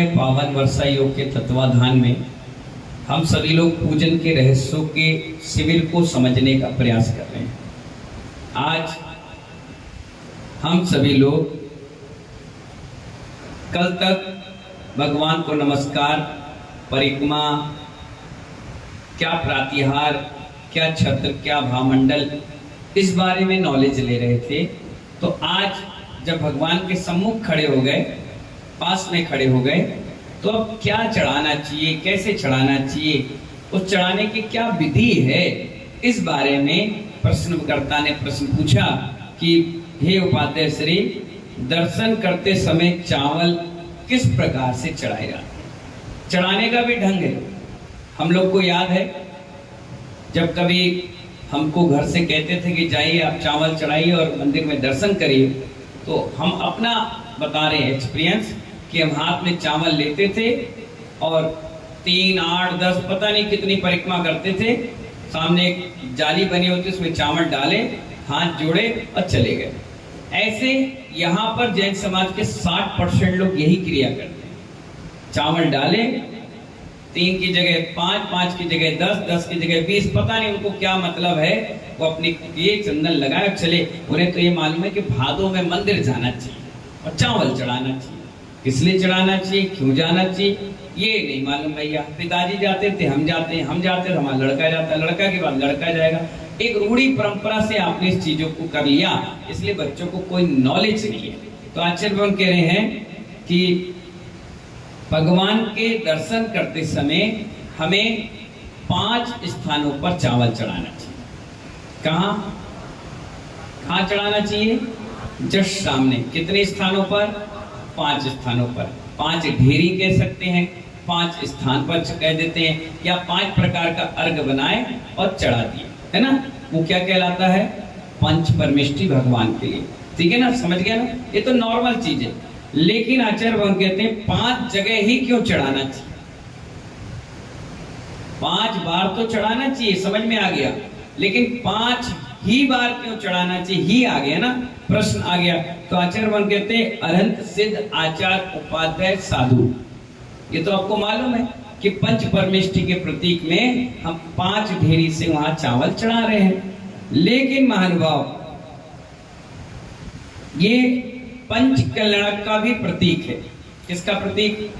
पावन वर्षा योग के तत्वाधान में हम सभी लोग पूजन के रहस्यों के शिविर को समझने का प्रयास कर रहे हैं। आज हम सभी लोग कल तक भगवान को नमस्कार, परिक्रमा, क्या प्रातिहार, क्या छत्र, क्या भामंडल, इस बारे में नॉलेज ले रहे थे। तो आज जब भगवान के सम्मुख खड़े हो गए, पास में खड़े हो गए, तो अब क्या चढ़ाना चाहिए, कैसे चढ़ाना चाहिए, उस चढ़ाने की क्या विधि है, इस बारे में प्रश्नकर्ता ने प्रश्न पूछा कि हे उपाध्याय श्री, दर्शन करते समय चावल किस प्रकार से चढ़ाए जाते हैं? चढ़ाने का भी ढंग है। हम लोग को याद है जब कभी हमको घर से कहते थे कि जाइए आप चावल चढ़ाइए और मंदिर में दर्शन करिए, तो हम अपना बता रहे हैं एक्सपीरियंस कि हम हाथ में चावल लेते थे और 3, 8, 10 पता नहीं कितनी परिक्रमा करते थे। सामने एक जाली बनी होती, उसमें चावल डाले, हाथ जोड़े और चले गए। ऐसे यहाँ पर जैन समाज के 60% लोग यही क्रिया करते हैं। चावल डाले, 3 की जगह 5, 5 की जगह 10, 10 की जगह 20, पता नहीं उनको क्या मतलब है। वो अपनी ये चंदन लगाए चले। उन्हें तो ये मालूम है कि भादों में मंदिर जाना चाहिए और चावल चढ़ाना चाहिए। किस लिए चढ़ाना चाहिए, क्यों जाना चाहिए, ये नहीं मालूम भैया। पिताजी जाते थे, हम जाते हैं, हम जाते तो हमारा लड़का जाता है, लड़का के बाद लड़का जाएगा। एक रूढ़ी परंपरा से आपने इस चीजों को कर लिया, इसलिए बच्चों को कोई नॉलेज नहीं है। तो आचार्य कह रहे हैं कि भगवान के दर्शन करते समय हमें 5 स्थानों पर चावल चढ़ाना चाहिए। कहाँ चढ़ाना चाहिए? जस्ट सामने। कितने स्थानों पर? 5 स्थानों पर। 5 ढेरी कह सकते हैं, 5 स्थान पर कह देते हैं, या 5 प्रकार का अर्घ बनाए और चढ़ा दिए, है ना। वो क्या कहलाता है? पंच परमेष्टि भगवान के लिए। ठीक है ना, समझ गया ना। ये तो नॉर्मल चीज है, लेकिन आचार्य भगवान कहते हैं 5 जगह ही क्यों चढ़ाना चाहिए? 5 बार तो चढ़ाना चाहिए, समझ में आ गया, लेकिन 5 ही बार क्यों चढ़ाना चाहिए? ही आ गया ना, प्रश्न आ गया। तो आचार्य भगवान कहते हैं अरहंत सिद्ध आचार्य उपाध्याय साधु। ये तो आपको मालूम है कि पंच परमेष्टि के प्रतीक में हम 5 ढेरी से वहां चावल चढ़ा रहे हैं। लेकिन महानुभाव, ये पंच कल्याणक का भी प्रतीक है। किसका प्रतीक?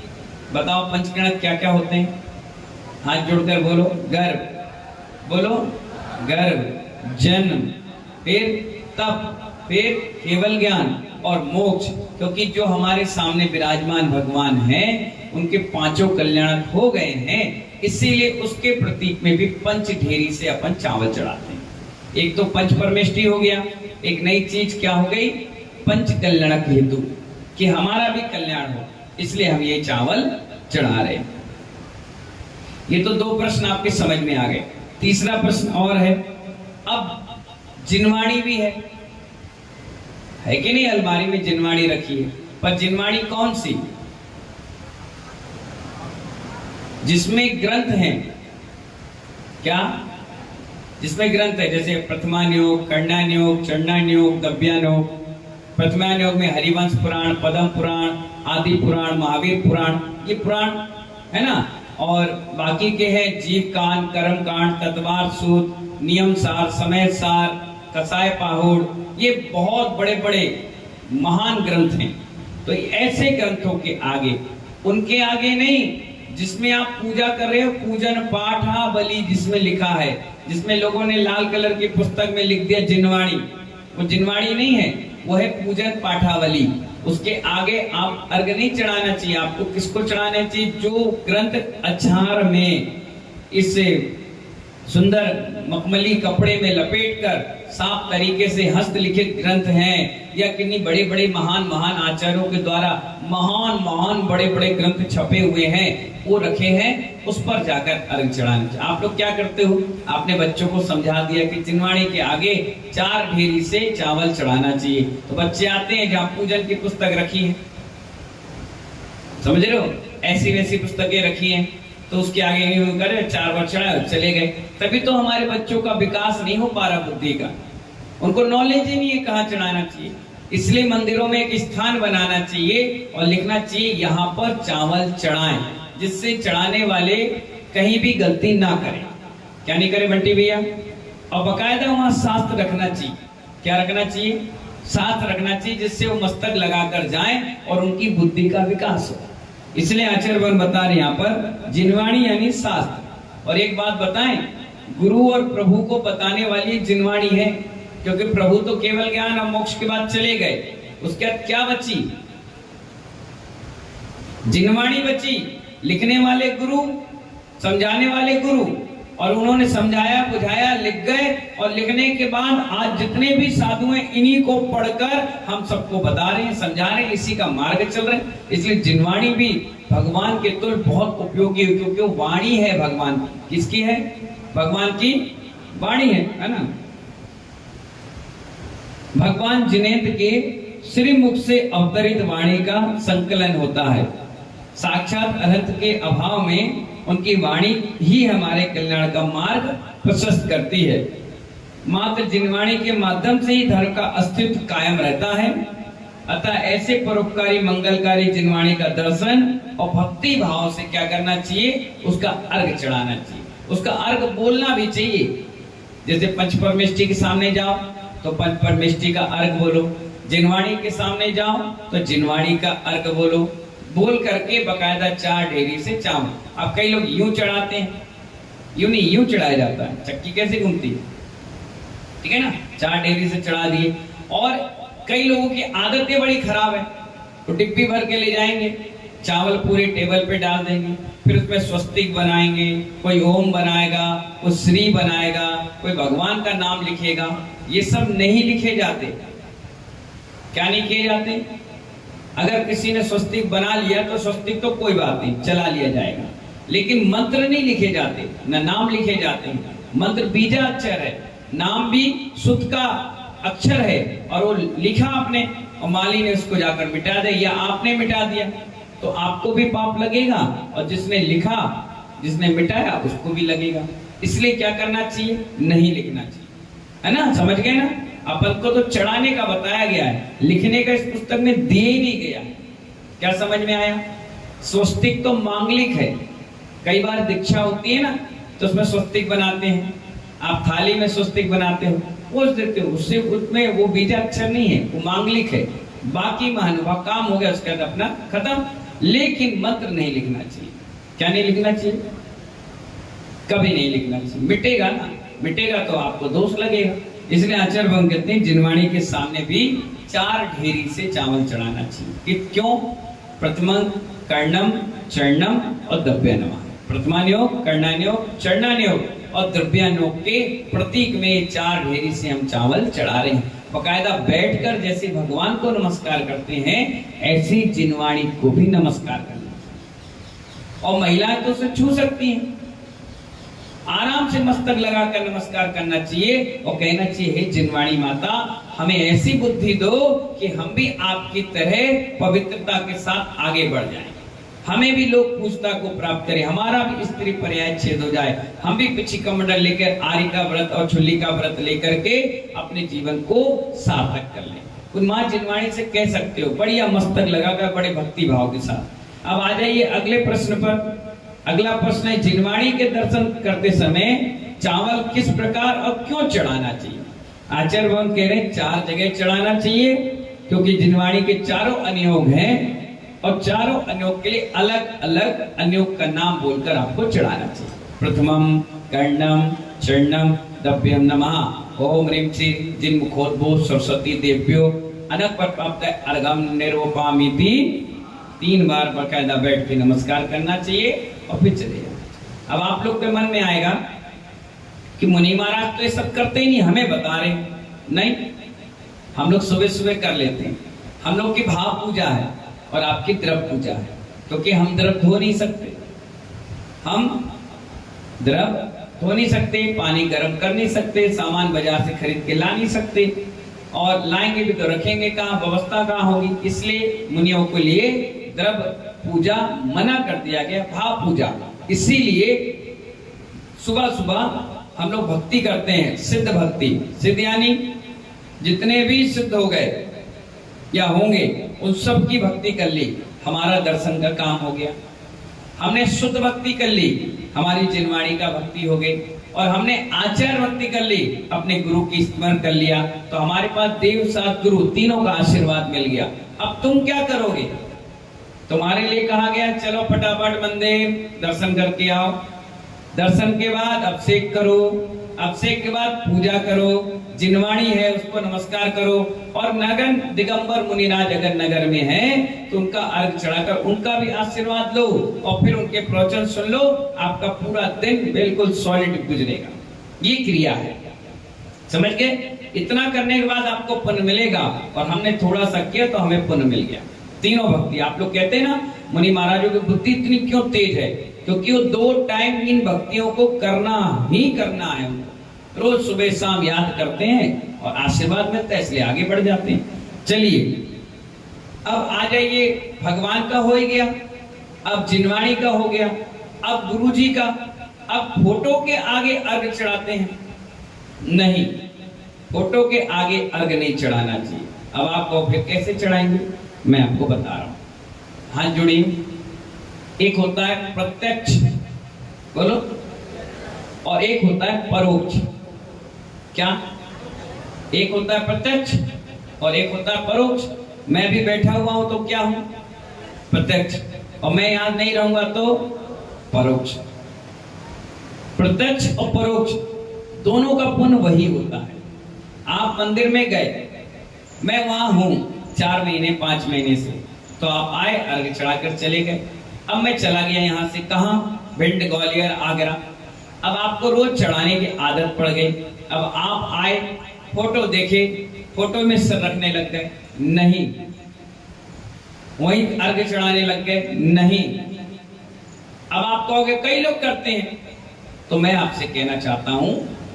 बताओ, पंच कल्याणक क्या क्या होते हैं? हाथ जोड़कर बोलो। गर्भ, बोलो। गर्भ, जन्म, फिर तप, फिर केवल ज्ञान और मोक्ष। क्योंकि जो हमारे सामने विराजमान भगवान हैं, उनके 5 कल्याणक हो गए हैं, इसीलिए उसके प्रतीक में भी पंच ढेरी से अपन चावल चढ़ाते हैं। एक तो पंच परमेष्टि हो गया, एक नई चीज क्या हो गई? पंच कल्याणक हेतु, कि हमारा भी कल्याण हो, इसलिए हम ये चावल चढ़ा रहे हैं। ये तो 2 प्रश्न आपके समझ में आ गए। तीसरा प्रश्न और है। अब जिनवाणी भी है कि नहीं? अलमारी में जिनवाणी रखी है, पर जिनवाणी कौन सी? जिसमें ग्रंथ हैं। क्या? जिसमें ग्रंथ है, जैसे प्रथमान्योग, कर्णान्योग, चंडान्योग, दव्यान्योग। प्रथमान्योग में हरिवंश पुराण, पद्म पुराण, आदि पुराण, महावीर पुराण, ये पुराण है ना। और बाकी के हैं जीव कांड, कर्म कांड, तत्वार्थ सूत्र, नियम सार, समय सार, कसाय पाहुड़। ये बहुत बड़े बड़े महान ग्रंथ हैं। तो ऐसे ग्रंथों के आगे, उनके आगे नहीं, जिसमें आप पूजा कर रहे हो, पूजन पाठावली जिसमें लिखा है, जिसमें लोगों ने लाल कलर की पुस्तक में लिख दिया जिनवाणी, वो जिनवाणी नहीं है, वो है पूजन पाठावली। उसके आगे आप अर्घ नहीं चढ़ाना चाहिए। आपको किसको चढ़ाना चाहिए? जो ग्रंथ अचार में इस सुंदर मखमली कपड़े में लपेटकर साफ तरीके से हस्तलिखित ग्रंथ हैं, या किन्हीं बड़े बड़े महान आचार्यों के द्वारा महान बड़े बड़े ग्रंथ छपे हुए हैं, वो रखे हैं, उस पर जाकर अर्घ चढ़ाना चाहिए। आप लोग क्या करते हो? आपने बच्चों को समझा दिया कि जिनवाणी के आगे 4 ढेरी से चावल चढ़ाना चाहिए। तो बच्चे आते हैं जहाँ पूजन की पुस्तक रखी है, समझ रहे हो, ऐसी वैसी पुस्तकें रखी हैं, तो उसके आगे करे 4 बार चढ़ाए, चले गए। तभी तो हमारे बच्चों का विकास नहीं हो पा रहा बुद्धि का। उनको नॉलेज ही नहीं है कहाँ चढ़ाना चाहिए। इसलिए मंदिरों में एक स्थान बनाना चाहिए और लिखना चाहिए यहाँ पर चावल चढ़ाएं, जिससे चढ़ाने वाले कहीं भी गलती ना करें। क्या नहीं करे बंटी भैया? और बकायदा वहां शास्त्र रखना चाहिए। क्या रखना चाहिए? शास्त्र रखना चाहिए, जिससे वो मस्तक लगाकर जाएं और उनकी बुद्धि का विकास हो। इसलिए आचार्य भगवान बता रहे यहाँ पर जिनवाणी यानी शास्त्र। और एक बात बताएं, गुरु और प्रभु को बताने वाली जिनवाणी है, क्योंकि प्रभु तो केवल ज्ञान और मोक्ष के बाद चले गए, उसके बाद क्या बची? जिनवाणी बची। लिखने वाले गुरु, समझाने वाले गुरु, और उन्होंने समझाया, बुझाया, लिख गए, और लिखने के बाद आज जितने भी साधु हैं इन्हीं को पढ़कर हम सबको बता रहे हैं, समझा रहे हैं, इसी का मार्ग चल रहे हैं। इसलिए जिनवाणी भी भगवान के तो बहुत उपयोगी है, क्योंकि वो वाणी है भगवान की। किसकी है? भगवान की वाणी है ना। भगवान जिनेन्द्र के श्रीमुख से अवतरित वाणी का संकलन होता है। साक्षात अनंत के अभाव में उनकी वाणी ही हमारे कल्याण का मार्ग प्रशस्त करती है। मात्र जिनवाणी के माध्यम से ही धर्म का अस्तित्व कायम रहता है। अतः ऐसे परोपकारी मंगलकारी जिनवाणी का दर्शन और भक्ति भाव से क्या करना चाहिए? उसका अर्घ चढ़ाना चाहिए, उसका अर्घ बोलना भी चाहिए। जैसे पंचपरमेष्ठी के सामने जाओ तो पंचपरमेष्ठी का अर्घ बोलो, जिनवाणी के सामने जाओ तो जिनवाणी का अर्घ बोलो, बोल करके बकायदा 4 ढेरी से चावल। अब कई लोग यूं चढ़ाते हैं, यूं नहीं, यूं चढ़ाया जाता है। चक्की कैसे घूमती है, ठीक है ना? 4 ढेरी से चढ़ा दिए। और कई लोगों की आदतें बड़ी खराब है, तो डिब्बी भर के ले जाएंगे, चावल पूरे टेबल पे डाल देंगे, फिर उसमें स्वस्तिक बनाएंगे, कोई ओम बनाएगा, कोई श्री बनाएगा, कोई भगवान का नाम लिखेगा। ये सब नहीं लिखे जाते। क्या नहीं किए जाते? अगर किसी ने स्वस्तिक बना लिया तो स्वस्तिक तो कोई बात नहीं, चला लिया जाएगा, लेकिन मंत्र नहीं लिखे जाते, न नाम लिखे जाते हैं। मंत्र बीजा अक्षर है, नाम भी शुद्ध का अक्षर है, और वो लिखा आपने और माली ने उसको जाकर मिटा दिया या आपने मिटा दिया तो आपको भी पाप लगेगा, और जिसने लिखा, जिसने मिटाया उसको भी लगेगा। इसलिए क्या करना चाहिए? नहीं लिखना चाहिए, है ना? समझ गए ना? अपन को तो चढ़ाने का बताया गया है, लिखने का इस पुस्तक में दिए ही नहीं गया। क्या समझ में आया? स्वस्तिक तो मांगलिक है। कई बार दीक्षा होती है ना, तो उसमें स्वस्तिक बनाते हैं, आप थाली में स्वस्तिक बनाते हो, पोंछ देते हो, उससे उसमें वो बीजाक्षर नहीं है, वो मांगलिक है। बाकी महानुभा काम हो गया, उसके बाद अपना खत्म। लेकिन मंत्र नहीं लिखना चाहिए। क्या नहीं लिखना चाहिए? कभी नहीं लिखना चाहिए। मिटेगा ना, मिटेगा तो आपको दोष लगेगा। इसलिए आचार्य भगवान कहते हैं जिनवाणी के सामने भी 4 ढेरी से चावल चढ़ाना चाहिए। क्यों? प्रथमं कर्णम चरणम और द्रव्यान्योग। प्रथमान्योग, कर्णान्योग, चरणान्योग और द्रव्यान्योग के प्रतीक में 4 ढेरी से हम चावल चढ़ा रहे हैं। बकायदा बैठकर जैसे भगवान को नमस्कार करते हैं, ऐसी जिनवाणी को भी नमस्कार करना चाहिए। और महिलाएं तो उसे छू सकती हैं, आराम से मस्तक लगाकर नमस्कार करना चाहिए और कहना चाहिए, हे जिनवाणी माता, हमें ऐसी बुद्धि दो कि हम भी आपकी तरह पवित्रता के साथ आगे बढ़ जाएं, हमें भी लोक पूजता को प्राप्त करें, हमारा भी स्त्री पर्याय छेद हो जाए, हम भी पिछी कमंडल लेकर आरी का व्रत और छुल्ली का व्रत लेकर के अपने जीवन को सार्थक कर लें। कुछ माँ जिनवाणी से कह सकते हो, बढ़िया मस्तक लगाकर बड़े भक्ति भाव के साथ। अब आ जाइए अगले प्रश्न पर। अगला प्रश्न है, जिनवाणी के दर्शन करते समय चावल किस प्रकार और क्यों चढ़ाना चाहिए? आचार्य भगवान कह रहे हैं 4 जगह चढ़ाना चाहिए, क्योंकि जिनवाणी के चारों अनुयोग हैं और चारों अनुयोग के लिए अलग अलग अनुयोग का नाम बोलकर आपको चढ़ाना चाहिए। प्रथमम कर्णम चरणम द्रव्यम नमः। ओम ह्रीं श्री जिन्मुखोद्भूत सरस्वती देव्यो अनक पर प्राप्त अर्घम निर्वपामिति 3 बार बकायदा बैठ के नमस्कार करना चाहिए और फिर चले जाना। अब आप लोग के मन में आएगा कि मुनि महाराज तो ये सब करते ही नहीं, हमें बता रहे। नहीं, हम लोग सुबह सुबह कर लेते हैं। हम लोग की भाव पूजा है और आपकी द्रव पूजा है, क्योंकि हम द्रव धो नहीं सकते, हम द्रव धो नहीं सकते, पानी गर्म कर नहीं सकते, सामान बाजार से खरीद के ला नहीं सकते, और लाएंगे भी तो रखेंगे कहाँ, व्यवस्था कहाँ होगी। इसलिए मुनियों के लिए द्रव पूजा मना कर दिया गया, भाव पूजा। इसीलिए सुबह सुबह हम लोग भक्ति करते हैं, सिद्ध भक्ति। सिद्ध यानी जितने भी सिद्ध हो गए, या होंगे, उन सब की भक्ति कर ली, हमारा दर्शन का काम हो गया। हमने शुद्ध भक्ति कर ली, हमारी जिनवाणी का भक्ति हो गई, और हमने आचार भक्ति कर ली, अपने गुरु की स्मरण कर लिया, तो हमारे पास देव साथ गुरु तीनों का आशीर्वाद मिल गया। अब तुम क्या करोगे? तुम्हारे लिए कहा गया चलो फटाफट मंदिर दर्शन करके आओ, दर्शन के बाद अभिषेक करो, अभिषेक के बाद पूजा करो, जिनवाणी है उसको नमस्कार करो, और नगन दिगंबर मुनिराज अगर नगर में है तो उनका अर्घ चढ़ाकर उनका भी आशीर्वाद लो, और फिर उनके प्रवचन सुन लो। आपका पूरा दिन बिल्कुल सॉलिड गुजरेगा। ये क्रिया है, समझ गए? इतना करने के बाद आपको पुण्य मिलेगा, और हमने थोड़ा सा किया तो हमें पुण्य मिल गया। तीनों भक्ति, आप लोग कहते हैं ना मुनि महाराजों की बुद्धि इतनी क्यों तेज है? क्योंकि वो 2 टाइम इन भक्तियों को करना ही करना है। रोज सुबह शाम याद करते हैं और आशीर्वाद मिलता है, इसलिए आगे बढ़ जाते हैं। चलिए अब आ जाइए, भगवान का हो ही गया, अब जिनवाणी का हो गया, अब गुरु जी का। अब फोटो के आगे अर्घ चढ़ाते हैं? नहीं, फोटो के आगे अर्घ नहीं चढ़ाना चाहिए। अब आप फिर कैसे चढ़ाएंगे? मैं आपको बता रहा हूं। हाथ जोड़िए। एक होता है प्रत्यक्ष, बोलो, और एक होता है परोक्ष। क्या? एक होता है प्रत्यक्ष और एक होता है परोक्ष। मैं भी बैठा हुआ हूं तो क्या हूं? प्रत्यक्ष। और मैं यहां नहीं रहूंगा तो परोक्ष। प्रत्यक्ष और परोक्ष दोनों का पुण्य वही होता है। आप मंदिर में गए, मैं वहां हूं 4 महीने 5 महीने से, तो आप आए, अर्घ चढ़ाकर चले गए। अब मैं चला गया यहां से, कहां? भिंड, ग्वालियर, आगरा। अब आपको रोज चढ़ाने की आदत पड़ गई। अब आप आए, फोटो देखे, फोटो में सर रखने लग गए? नहीं। वहीं अर्घ चढ़ाने लग गए? नहीं। अब आप कहोगे कई लोग करते हैं, तो मैं आपसे कहना चाहता हूं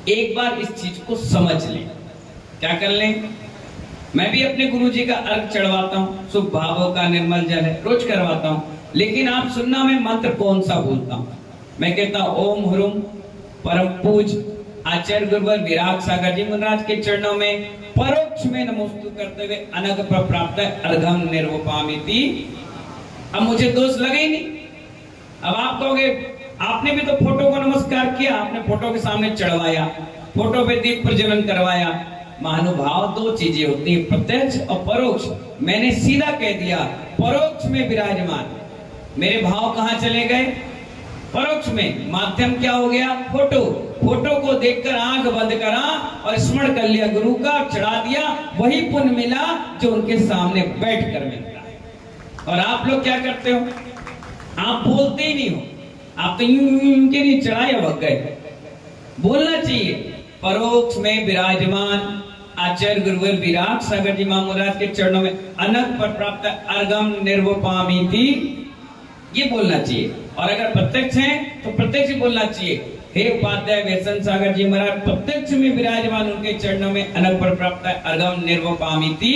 एक बार इस चीज को समझ लें। क्या कर लें? मैं भी अपने गुरु जी का अर्घ चढ़वाता हूं, शुभ भावों का निर्मल जल है, रोज करवाता हूं। लेकिन आप सुनना, मैं मंत्र कौन सा बोलता हूं? मैं कहता हूं ओम ह्रूम परम पूज आचार्य गुरुवर विराग सागर जी महाराज के चरणों में परोक्ष में नमोस्तु करते हुए अनग पर प्राप्त अर्घम निर्वपामिति। अब मुझे दोष लगे ही नहीं। अब आप कहोगे आपने भी तो फोटो को नमस्कार किया, आपने फोटो के सामने चढ़वाया, फोटो पे दीप प्रज्वलन करवाया। महानुभाव 2 चीजें होती है, प्रत्यक्ष और परोक्ष। मैंने सीधा कह दिया परोक्ष में विराजमान। मेरे भाव कहां चले गए? परोक्ष में। माध्यम क्या हो गया? फोटो। फोटो को देखकर आंख बंद करा और स्मरण कर लिया गुरु का, चढ़ा दिया, वही पुण्य मिला जो उनके सामने बैठकर मिलता है। और आप लोग क्या करते हो? आप बोलते ही नहीं हो, आप तो यूं के नहीं चढ़ाए भग गए। बोलना चाहिए परोक्ष में विराजमान आचार्य गुरुवर विराग सागर जी महाराज के चरणों में अनंत पर प्राप्त अर्घम निर्वपामिति, ये बोलना चाहिए। और अगर प्रत्यक्ष है तो प्रत्यक्ष बोलना चाहिए, हे उपाध्याय व्यसन सागर जी महाराज प्रत्यक्ष में विराजमान, उनके चरणों में अनंत पर प्राप्त अर्घम निर्वपामिति।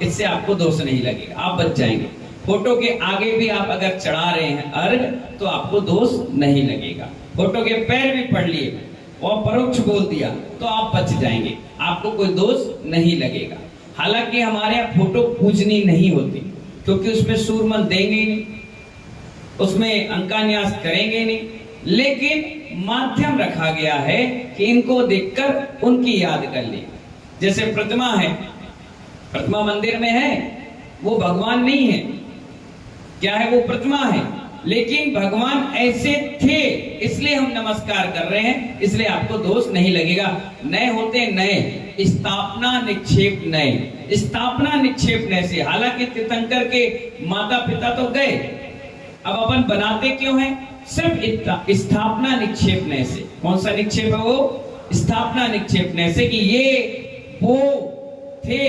इससे आपको दोष नहीं लगेगा, आप बच जाएंगे। फोटो के आगे भी आप अगर चढ़ा रहे हैं अर्घ तो आपको दोष नहीं लगेगा। फोटो के पैर भी पढ़ लिए और परोक्ष बोल दिया तो आप बच जाएंगे, आपको कोई दोष नहीं लगेगा। हालांकि हमारे यहाँ फोटो पूजनी नहीं होती, क्योंकि उसमें सूरमन देंगे ही नहीं, उसमें अंकान्यास करेंगे नहीं, लेकिन माध्यम रखा गया है कि इनको देखकर उनकी याद कर ले। जैसे प्रतिमा है, प्रतिमा मंदिर में है, वो भगवान नहीं है, क्या है? वो प्रतिमा है, लेकिन भगवान ऐसे थे इसलिए हम नमस्कार कर रहे हैं, इसलिए आपको दोष नहीं लगेगा। नए होते नए, स्थापना निक्षेप नए, स्थापना निक्षेप नए से। हालांकि तीर्थंकर के माता पिता तो गए, अब अपन बनाते क्यों हैं? सिर्फ स्थापना निक्षेप नए से। कौन सा निक्षेप है वो? स्थापना निक्षेप नए से, कि ये वो थे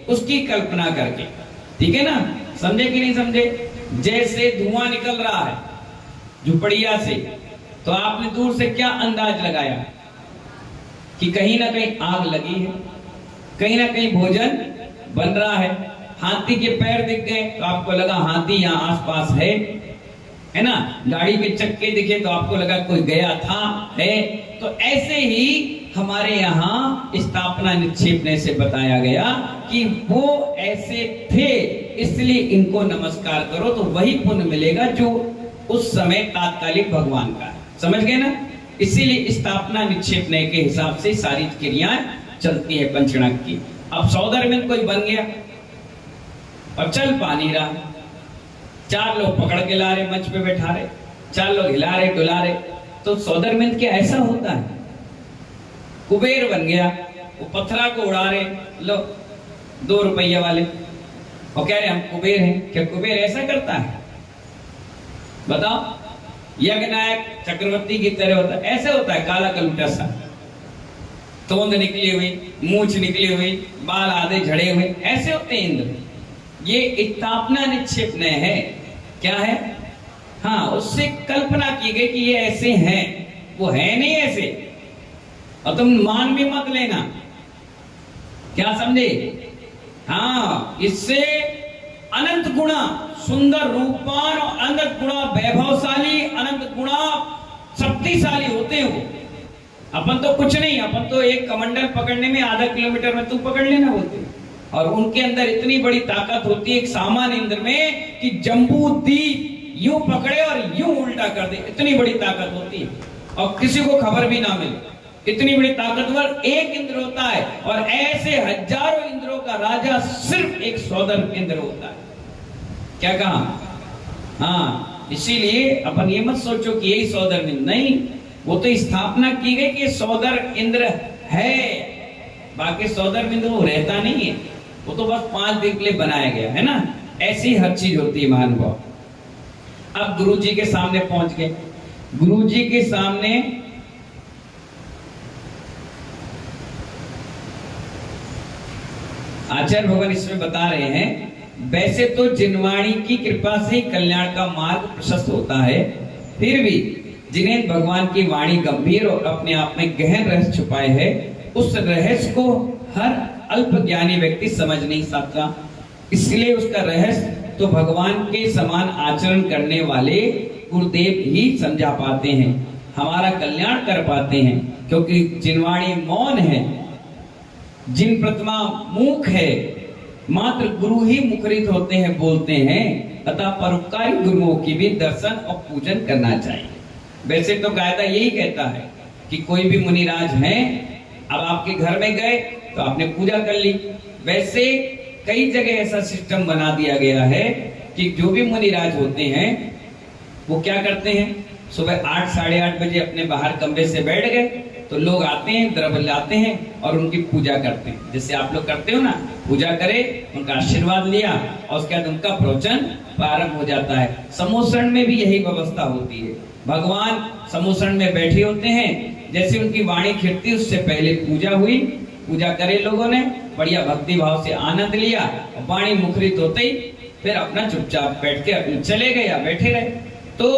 उसकी कल्पना करके। ठीक है ना? समझे कि नहीं समझे? जैसे धुआं निकल रहा है झुपड़िया से, तो आपने दूर से क्या अंदाज लगाया कि कहीं ना कहीं आग लगी है, कहीं ना कहीं भोजन बन रहा है। हाथी के पैर दिख गए तो आपको लगा हाथी यहाँ आसपास है ना? गाड़ी के चक्के दिखे तो आपको लगा कोई गया था, है। तो ऐसे ही हमारे यहाँ स्थापना निक्षेपने से बताया गया कि वो ऐसे थे, इसलिए इनको नमस्कार करो तो वही पुण्य मिलेगा जो उस समय तात्कालिक भगवान का है। समझ गए ना? इसीलिए स्थापना निक्षेपने के हिसाब से सारी क्रियाएं चलती है पंचणक की। अब सौदर में कोई बन गया और चल पा नहीं रहा, 4 लोग पकड़ के ला रहे, मंच पे बैठा रहे, 4 लोग हिला रहे डुला रहे, तो सौदरमिंद क्या ऐसा होता है? कुबेर बन गया, वो पत्थरा को उड़ा रहे, लो 2 रुपये वाले, और कह रहे हम कुबेर हैं। क्या कुबेर ऐसा करता है? बताओ। यज्ञनायक चक्रवर्ती की तरह होता है, ऐसे होता है, काला कलूटा सा, तोंद निकली हुई, मूंछ निकली हुई, बाल आधे झड़े हुए, ऐसे होते हैं इंद्र। ये स्थापना निक्षेप न है, क्या है? हाँ, उससे कल्पना की गई कि ये ऐसे हैं, वो है नहीं ऐसे, और तुम मान भी मत लेना। क्या समझे? हाँ, इससे अनंत गुणा, सुंदर रूपवान और अनंत गुणा वैभवशाली, अनंत गुणा शक्तिशाली होते हैं वो। अपन तो कुछ नहीं, अपन तो एक कमंडल पकड़ने में आधा किलोमीटर में तू पकड़ लेना बोलते, और उनके अंदर इतनी बड़ी ताकत होती है एक सामान्य इंद्र में कि जम्बू द्वीप यूं पकड़े और यूं उल्टा कर दे, इतनी बड़ी ताकत होती है, और किसी को खबर भी ना मिले। इतनी बड़ी ताकतवर एक इंद्र होता है, और ऐसे हजारों इंद्रों का राजा सिर्फ एक सौदर इंद्र होता है। क्या कहा? हाँ, इसीलिए अपन ये मत सोचो कि यही सौदर इंद्र, नहीं, वो तो स्थापना की गई कि सौदर इंद्र है, बाकी सौदर इंद्र वो रहता नहीं है, वो तो बस 5 दिन के लिए बनाया गया है ना। ऐसी हर चीज होती है महानुभाव। अब गुरु जी के सामने पहुंच गए। गुरु जी के सामने आचार्य भगवान इसमें बता रहे हैं, वैसे तो जिनवाणी की कृपा से कल्याण का मार्ग प्रशस्त होता है, फिर भी जिन्हें भगवान की वाणी गंभीर और अपने आप में गहन रहस्य छुपाए है, उस रहस्य को हर अल्प ज्ञानी व्यक्ति समझ नहीं सकता। इसलिए उसका रहस्य तो भगवान के समान आचरण करने वाले गुरुदेव ही समझा पाते हैं, हमारा कल्याण कर पाते हैं, क्योंकि जिनवाणी मौन है, जिन प्रतिमा मूक है, मात्र गुरु ही मुखरित होते हैं, बोलते हैं। अतः परोपकारी गुरुओं की भी दर्शन और पूजन करना चाहिए। वैसे तो कायदा यही कहता है कि कोई भी मुनिराज हैं, अब आपके घर में गए तो आपने पूजा कर ली। वैसे कई जगह ऐसा सिस्टम बना दिया गया है कि जो भी मुनिराज होते हैं वो क्या करते हैं, सुबह 8 साढ़े 8 बजे अपने बाहर कमरे से बैठ गए, तो लोग आते हैं, द्रव्य लाते हैं और उनकी पूजा करते हैं, जैसे आप लोग करते हो ना। पूजा करे, उनका आशीर्वाद लिया, और उसके बाद उनका प्रवचन प्रारंभ हो जाता है। समोसरण में भी यही व्यवस्था होती है। भगवान समोसरण में बैठे होते हैं, जैसे उनकी वाणी खिलती उससे पहले पूजा हुई, पूजा करे लोगों ने, बढ़िया भक्ति भाव से आनंद लिया, वाणी मुखरित होते ही फिर अपना चुपचाप बैठ के चले गए या बैठे रहे। तो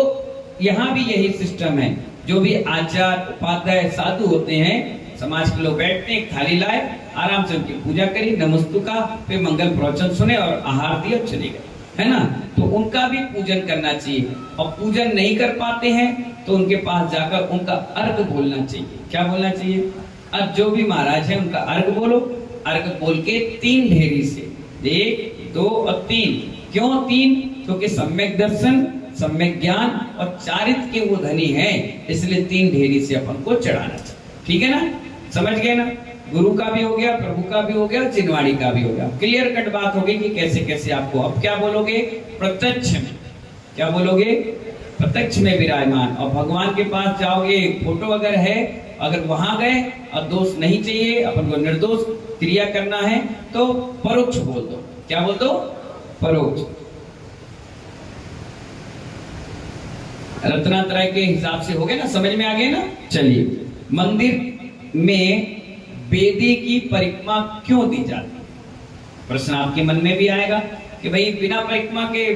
यहाँ भी यही सिस्टम है। जो भी आचार्य उपाध्याय साधु होते हैं, समाज के लोग बैठते हैं, थाली लाए, आराम से उनकी पूजा करी, नमस्तुका, फिर मंगल प्रवचन सुने और आहार दिया, चले गए, है ना। तो उनका भी पूजन करना चाहिए, और पूजन नहीं कर पाते हैं तो उनके पास जाकर उनका अर्घ बोलना चाहिए। क्या बोलना चाहिए? अब जो भी महाराज है उनका अर्घ बोलो, अर्घ बोल के 3 ढेरी से, 1, 2 और 3। क्यों 3? क्योंकि सम्यक दर्शन, सम्यक ज्ञान और चारित्र के वो धनी है, इसलिए 3 ढेरी से अपन को चढ़ाना चाहिए। ठीक है ना? समझ गए ना? गुरु का भी हो गया, प्रभु का भी हो गया, जिनवाणी का भी हो गया। क्लियर कट बात होगी कि कैसे कैसे आपको। अब क्या बोलोगे? प्रत्यक्ष में। क्या बोलोगे? प्रत्यक्ष में विराजमान। और भगवान के पास जाओगे, फोटो अगर है, अगर वहां गए और दोष नहीं चाहिए, अपन को निर्दोष क्रिया करना है, तो परोक्ष बोल दो। क्या बोल दो? परोक्ष। रत्नात्रय के हिसाब से हो गए ना, समझ में आ गए ना? चलिए, मंदिर में वेदी की परिक्रमा क्यों दी जाती? प्रश्न आपके मन में भी आएगा कि भाई बिना परिक्रमा के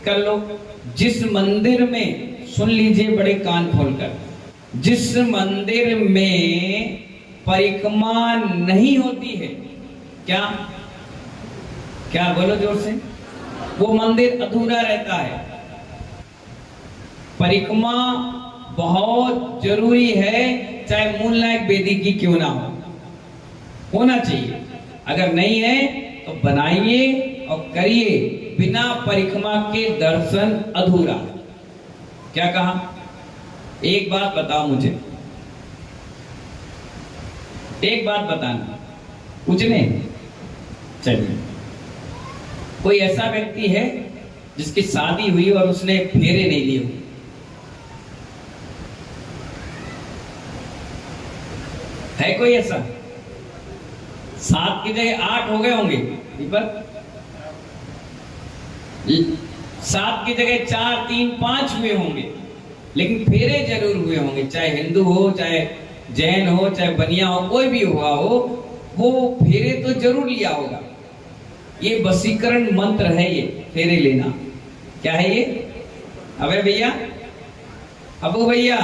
कर लो। जिस मंदिर में, सुन लीजिए बड़े कान खोलकर, जिस मंदिर में परिक्रमा नहीं होती है, क्या क्या बोलो जोर से, वो मंदिर अधूरा रहता है। परिक्रमा बहुत जरूरी है, चाहे मूल नायक बेदी की क्यों ना हो, होना चाहिए। अगर नहीं है तो बनाइए और करिए। बिना परिक्रमा के दर्शन अधूरा। क्या कहा? एक बात बताओ मुझे, एक बात बताना, पूछने। चलिए, कोई ऐसा व्यक्ति है जिसकी शादी हुई और उसने फेरे नहीं लिए? है कोई ऐसा? 7 की जगह 8 हो गए होंगे, दीपक। 7 की जगह 4, 3, 5 हुए होंगे, लेकिन फेरे जरूर हुए होंगे। चाहे हिंदू हो, चाहे जैन हो, चाहे बनिया हो, कोई भी हुआ हो, वो फेरे तो जरूर लिया होगा। ये वशीकरण मंत्र है, ये फेरे लेना। क्या है ये? अबे भैया, अबू भैया,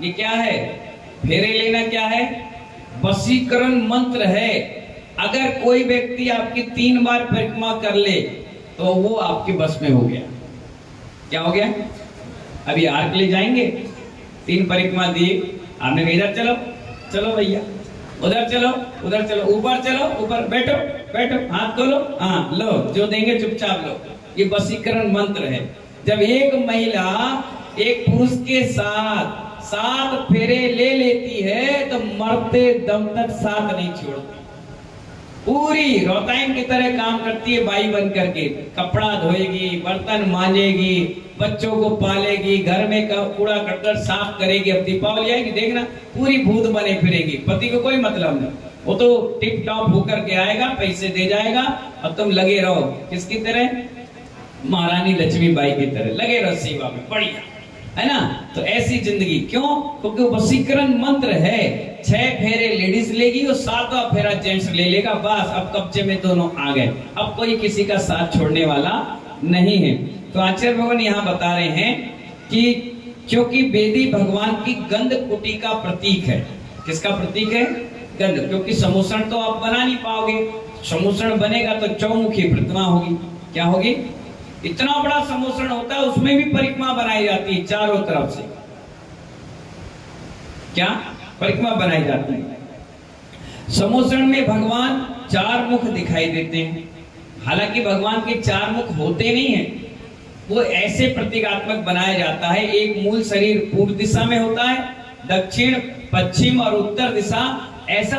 ये क्या है? फेरे लेना क्या है? वशीकरण मंत्र है। अगर कोई व्यक्ति आपकी 3 बार परिक्रमा कर ले तो वो आपके बस में हो गया। क्या हो गया? अभी आर्क ले जाएंगे, 3 परिक्रमा दिए, आपने कहा इधर चलो, चलो भैया, उधर चलो, उधर चलो, ऊपर चलो, ऊपर बैठो, बैठो, हाथ खोलो, हाँ लो, जो देंगे चुपचाप लो। ये वशीकरण मंत्र है। जब एक महिला एक पुरुष के साथ 7 फेरे ले लेती है तो मरते दम तक साथ नहीं छोड़ती। पूरी रोताइन की तरह काम करती है बाई बन करके। कपड़ा धोएगी, बर्तन मांजेगी, बच्चों को पालेगी, घर में कूड़ा करकट साफ करेगी। अब दीपावली आएगी, देखना, पूरी भूत बने फिरेगी। पति को कोई मतलब नहीं, वो तो टिप टॉप होकर के आएगा, पैसे दे जाएगा, और तुम लगे रहो किसकी तरह? महारानी लक्ष्मीबाई की तरह लगे रहो सेवा में, बढ़िया है ना। तो ऐसी जिंदगी क्यों? क्योंकि वशीकरण मंत्र है। 6 फेरे लेडीज लेगी और 7वां फेरा जेंट्स ले लेगा। बस अब कब्जे में दोनों आ गए। अब कोई किसी का साथ छोड़ने वाला नहीं है। तो आचार्य भगवान यहाँ बता रहे हैं कि क्योंकि वेदी भगवान की गंध कुटी का प्रतीक है। किसका प्रतीक है? गंध। क्योंकि समूषण तो आप बना नहीं पाओगे। समूषण बनेगा तो चौमुखी प्रतिमा होगी। क्या होगी? इतना बड़ा समूषण होता है, उसमें भी परिक्रमा बनाई जाती है चारों तरफ से। क्या परिक्रमा बनाई जाती है? समूषण में भगवान 4 मुख दिखाई देते हैं। हालांकि भगवान के 4 मुख होते नहीं हैं, वो ऐसे प्रतीकात्मक बनाया जाता है। एक मूल शरीर पूर्व दिशा में होता है, दक्षिण, पश्चिम और उत्तर दिशा ऐसा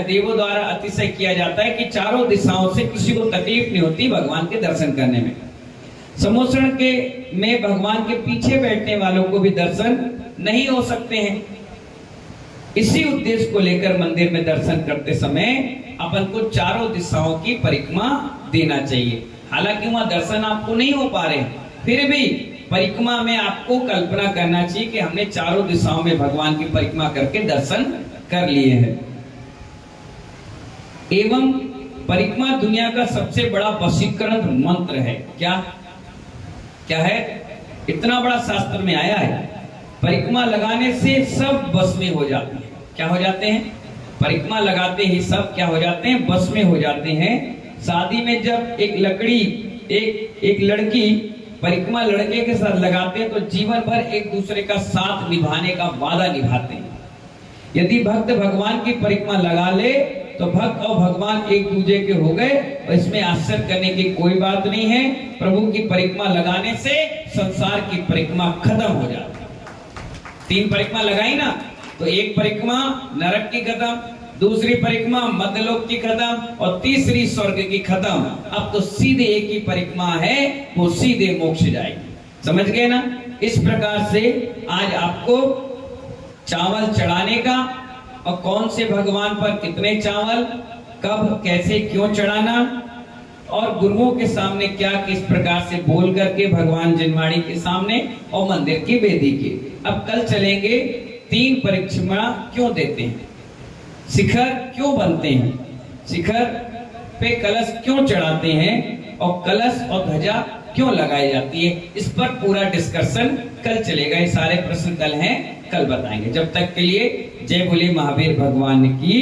देवों द्वारा अतिशय किया जाता है कि चारों दिशाओं से किसी को तकलीफ नहीं होती भगवान के दर्शन करने में। समूषण के में भगवान के पीछे बैठने वालों को भी दर्शन नहीं हो सकते हैं। इसी उद्देश्य को लेकर मंदिर में दर्शन करते समय अपन को चारों दिशाओं की परिक्रमा देना चाहिए। हालांकि वहां दर्शन आपको नहीं हो पा रहे, फिर भी परिक्रमा में आपको कल्पना करना चाहिए कि हमने चारों दिशाओं में भगवान की परिक्रमा करके दर्शन कर लिए हैं। एवं परिक्रमा दुनिया का सबसे बड़ा वशीकरण मंत्र है। क्या क्या है? इतना बड़ा शास्त्र में आया है, परिक्रमा लगाने से सब बस में हो जाते हैं। क्या हो जाते हैं? परिक्रमा लगाते ही सब क्या हो जाते हैं? बस में हो जाते हैं। शादी में जब एक लड़की परिक्रमा लड़के के साथ लगाते हैं तो जीवन भर एक दूसरे का साथ निभाने का वादा निभाते हैं। यदि भक्त भगवान की परिक्रमा लगा ले तो भक्त और भगवान एक दूसरे के हो गए, और इसमें आश्चर्य करने की कोई बात नहीं है। प्रभु की परिक्रमा लगाने से संसार की परिक्रमा खत्म हो जाती है। 3 परिक्रमा लगाई ना, तो एक परिक्रमा नरक की खत्म, दूसरी परिक्रमा मध्यलोक की खत्म, और तीसरी स्वर्ग की खत्म। अब तो सीधे एक ही परिक्रमा है, वो सीधे मोक्ष जाएगी। समझ गए ना? इस प्रकार से आज आपको चावल चढ़ाने का, और कौन से भगवान पर कितने चावल, कब, कैसे, क्यों चढ़ाना, और गुरुओं के सामने क्या किस प्रकार से बोल करके भगवान जिनवाणी के सामने और मंदिर की वेदी के। अब कल चलेंगे 3 परिक्रमा क्यों देते हैं, शिखर क्यों बनते हैं, शिखर पे कलश क्यों चढ़ाते हैं, और कलश और ध्वजा क्यों लगाई जाती है। इस पर पूरा डिस्कशन कल चलेगा। ये सारे प्रश्न कल हैं, कल बताएंगे। जब तक के लिए जय बोले महावीर भगवान की।